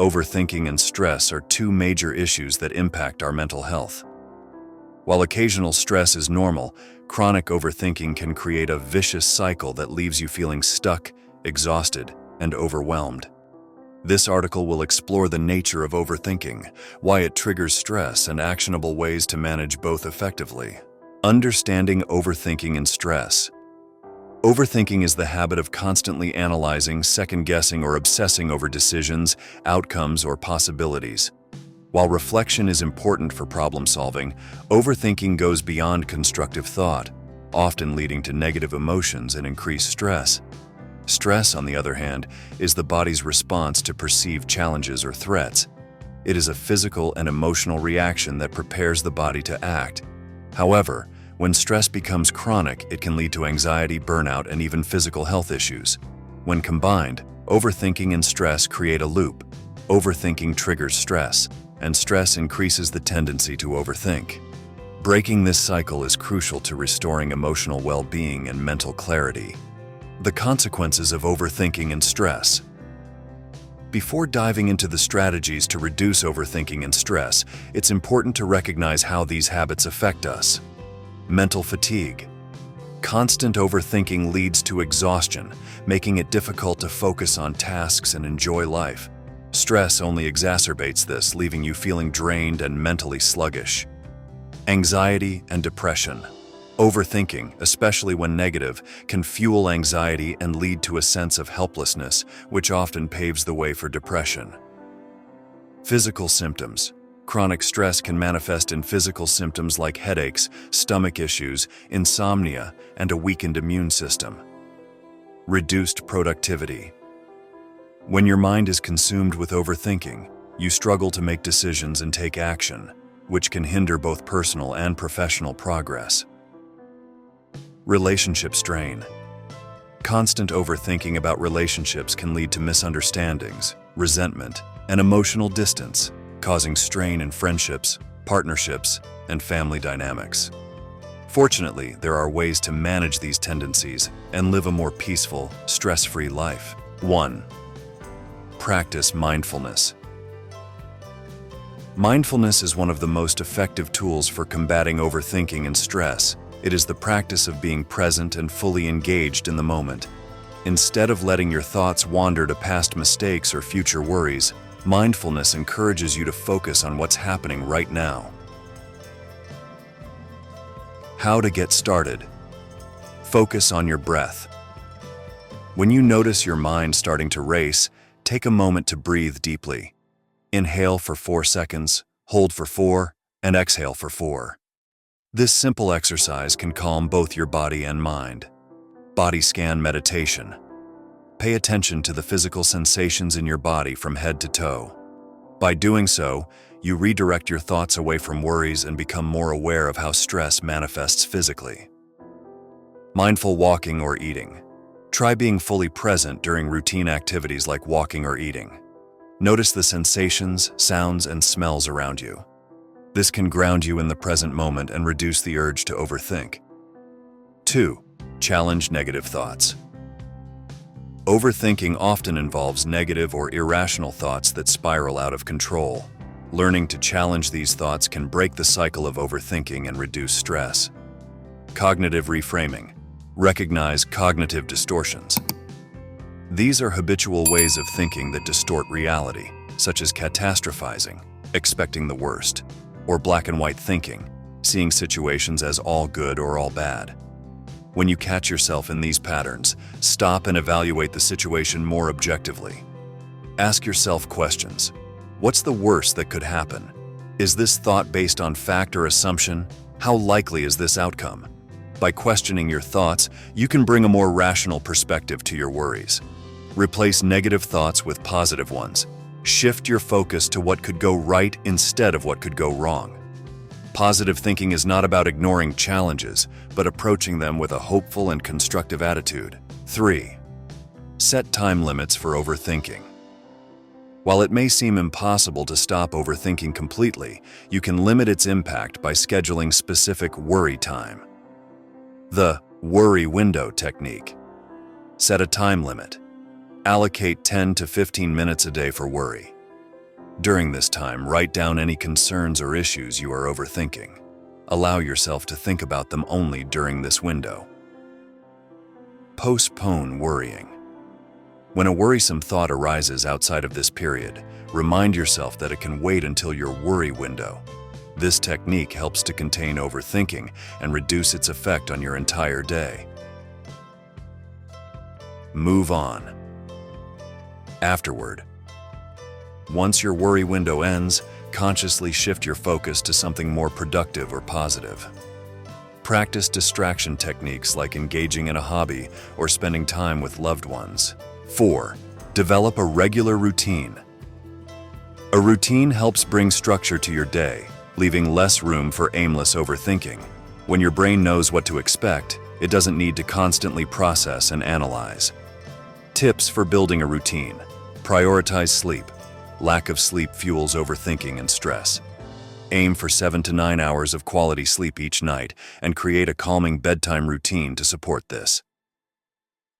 Overthinking and stress are two major issues that impact our mental health. While occasional stress is normal, chronic overthinking can create a vicious cycle that leaves you feeling stuck, exhausted, and overwhelmed. This article will explore the nature of overthinking, why it triggers stress, and actionable ways to manage both effectively. Understanding overthinking and stress. Overthinking is the habit of constantly analyzing, second-guessing, or obsessing over decisions, outcomes, or possibilities. While reflection is important for problem-solving, overthinking goes beyond constructive thought, often leading to negative emotions and increased stress. Stress, on the other hand, is the body's response to perceived challenges or threats. It is a physical and emotional reaction that prepares the body to act. However, when stress becomes chronic, it can lead to anxiety, burnout, and even physical health issues. When combined, overthinking and stress create a loop. Overthinking triggers stress, and stress increases the tendency to overthink. Breaking this cycle is crucial to restoring emotional well-being and mental clarity. The consequences of overthinking and stress. Before diving into the strategies to reduce overthinking and stress, it's important to recognize how these habits affect us. Mental fatigue. Constant overthinking leads to exhaustion, making it difficult to focus on tasks and enjoy life. Stress only exacerbates this, leaving you feeling drained and mentally sluggish. Anxiety and depression. Overthinking, especially when negative, can fuel anxiety and lead to a sense of helplessness, which often paves the way for depression. Physical symptoms. Chronic stress can manifest in physical symptoms like headaches, stomach issues, insomnia, and a weakened immune system. Reduced productivity. When your mind is consumed with overthinking, you struggle to make decisions and take action, which can hinder both personal and professional progress. Relationship strain. Constant overthinking about relationships can lead to misunderstandings, resentment, and emotional distance, causing strain in friendships, partnerships, and family dynamics. Fortunately, there are ways to manage these tendencies and live a more peaceful, stress-free life. 1. Practice mindfulness. Mindfulness is one of the most effective tools for combating overthinking and stress. It is the practice of being present and fully engaged in the moment. Instead of letting your thoughts wander to past mistakes or future worries, mindfulness encourages you to focus on what's happening right now. How to get started. Focus on your breath. When you notice your mind starting to race, take a moment to breathe deeply. Inhale for 4 seconds, hold for 4, and exhale for 4. This simple exercise can calm both your body and mind. Body scan meditation. Pay attention to the physical sensations in your body from head to toe. By doing so, you redirect your thoughts away from worries and become more aware of how stress manifests physically. Mindful walking or eating. Try being fully present during routine activities like walking or eating. Notice the sensations, sounds, and smells around you. This can ground you in the present moment and reduce the urge to overthink. 2. Challenge negative thoughts. Overthinking often involves negative or irrational thoughts that spiral out of control. Learning to challenge these thoughts can break the cycle of overthinking and reduce stress. Cognitive reframing. Recognize cognitive distortions. These are habitual ways of thinking that distort reality, such as catastrophizing, expecting the worst, or black and white thinking, seeing situations as all good or all bad. When you catch yourself in these patterns, stop and evaluate the situation more objectively. Ask yourself questions. What's the worst that could happen? Is this thought based on fact or assumption? How likely is this outcome? By questioning your thoughts, you can bring a more rational perspective to your worries. Replace negative thoughts with positive ones. Shift your focus to what could go right instead of what could go wrong. Positive thinking is not about ignoring challenges, but approaching them with a hopeful and constructive attitude. 3. Set time limits for overthinking. While it may seem impossible to stop overthinking completely, you can limit its impact by scheduling specific worry time. The worry window technique. Set a time limit. Allocate 10 to 15 minutes a day for worry. During this time, write down any concerns or issues you are overthinking. Allow yourself to think about them only during this window. Postpone worrying. When a worrisome thought arises outside of this period, remind yourself that it can wait until your worry window. This technique helps to contain overthinking and reduce its effect on your entire day. Move on. Afterward. Once your worry window ends, consciously shift your focus to something more productive or positive. Practice distraction techniques like engaging in a hobby or spending time with loved ones. 4. Develop a regular routine. A routine helps bring structure to your day, leaving less room for aimless overthinking. When your brain knows what to expect, it doesn't need to constantly process and analyze. Tips for building a routine. Prioritize sleep. Lack of sleep fuels overthinking and stress. Aim for 7 to 9 hours of quality sleep each night and create a calming bedtime routine to support this.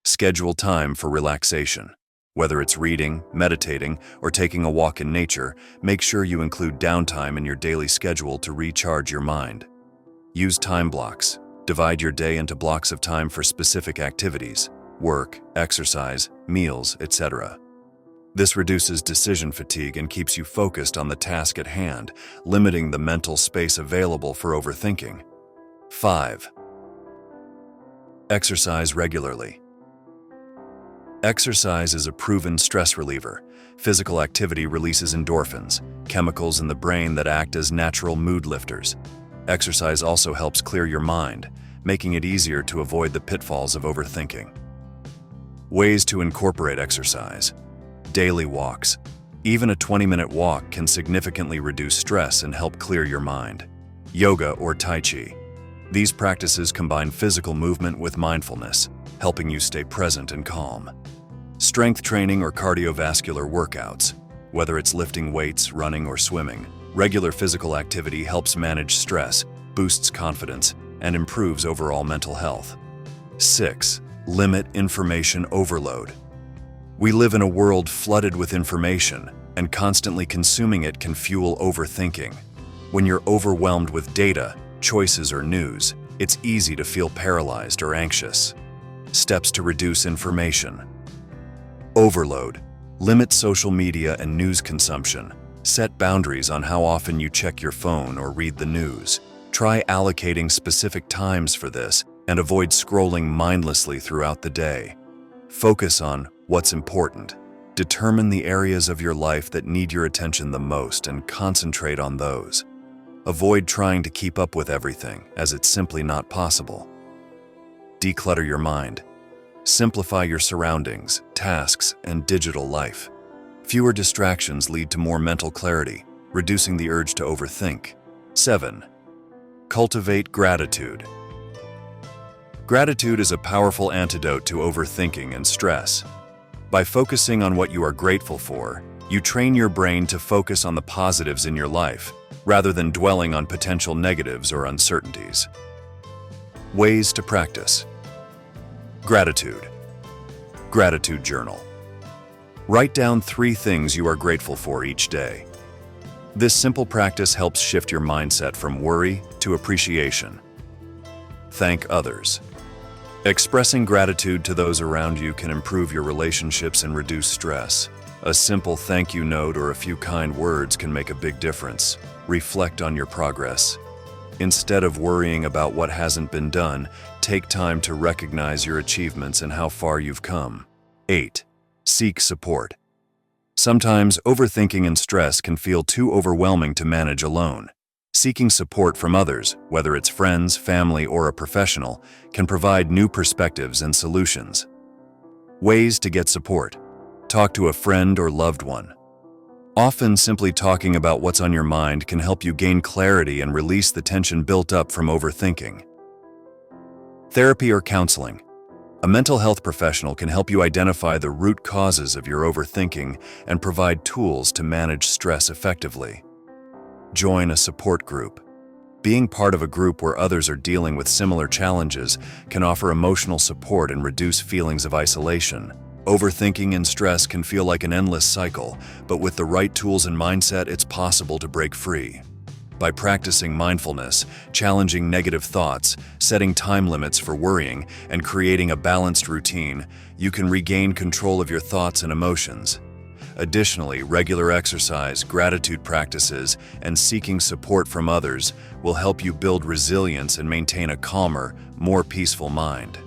Schedule time for relaxation. Whether it's reading, meditating, or taking a walk in nature, make sure you include downtime in your daily schedule to recharge your mind. Use time blocks. Divide your day into blocks of time for specific activities, work, exercise, meals, etc. This reduces decision fatigue and keeps you focused on the task at hand, limiting the mental space available for overthinking. 5. Exercise regularly. Exercise is a proven stress reliever. Physical activity releases endorphins, chemicals in the brain that act as natural mood lifters. Exercise also helps clear your mind, making it easier to avoid the pitfalls of overthinking. Ways to incorporate exercise. Daily walks. Even a 20-minute walk can significantly reduce stress and help clear your mind. Yoga or Tai Chi. These practices combine physical movement with mindfulness, helping you stay present and calm. Strength training or cardiovascular workouts. Whether it's lifting weights, running, or swimming, regular physical activity helps manage stress, boosts confidence, and improves overall mental health. 6. Limit information overload. We live in a world flooded with information, and constantly consuming it can fuel overthinking. When you're overwhelmed with data, choices, or news, it's easy to feel paralyzed or anxious. Steps to reduce information. Overload. Limit social media and news consumption. Set boundaries on how often you check your phone or read the news. Try allocating specific times for this and avoid scrolling mindlessly throughout the day. Focus on what's important. Determine the areas of your life that need your attention the most and concentrate on those. Avoid trying to keep up with everything, as it's simply not possible. Declutter your mind. Simplify your surroundings, tasks, and digital life. Fewer distractions lead to more mental clarity, reducing the urge to overthink. 7. Cultivate gratitude. Gratitude is a powerful antidote to overthinking and stress. By focusing on what you are grateful for, you train your brain to focus on the positives in your life, rather than dwelling on potential negatives or uncertainties. Ways to practice. Gratitude. Gratitude journal. Write down 3 things you are grateful for each day. This simple practice helps shift your mindset from worry to appreciation. Thank others. Expressing gratitude to those around you can improve your relationships and reduce stress. A simple thank you note or a few kind words can make a big difference. Reflect on your progress. Instead of worrying about what hasn't been done, take time to recognize your achievements and how far you've come. 8. Seek support. Sometimes overthinking and stress can feel too overwhelming to manage alone. Seeking support from others, whether it's friends, family, or a professional, can provide new perspectives and solutions. Ways to get support. Talk to a friend or loved one. Often simply talking about what's on your mind can help you gain clarity and release the tension built up from overthinking. Therapy or counseling. A mental health professional can help you identify the root causes of your overthinking and provide tools to manage stress effectively. Join a support group. Being part of a group where others are dealing with similar challenges can offer emotional support and reduce feelings of isolation. Overthinking and stress can feel like an endless cycle, but with the right tools and mindset, it's possible to break free. By practicing mindfulness, challenging negative thoughts, setting time limits for worrying, and creating a balanced routine, you can regain control of your thoughts and emotions. Additionally, regular exercise, gratitude practices, and seeking support from others will help you build resilience and maintain a calmer, more peaceful mind.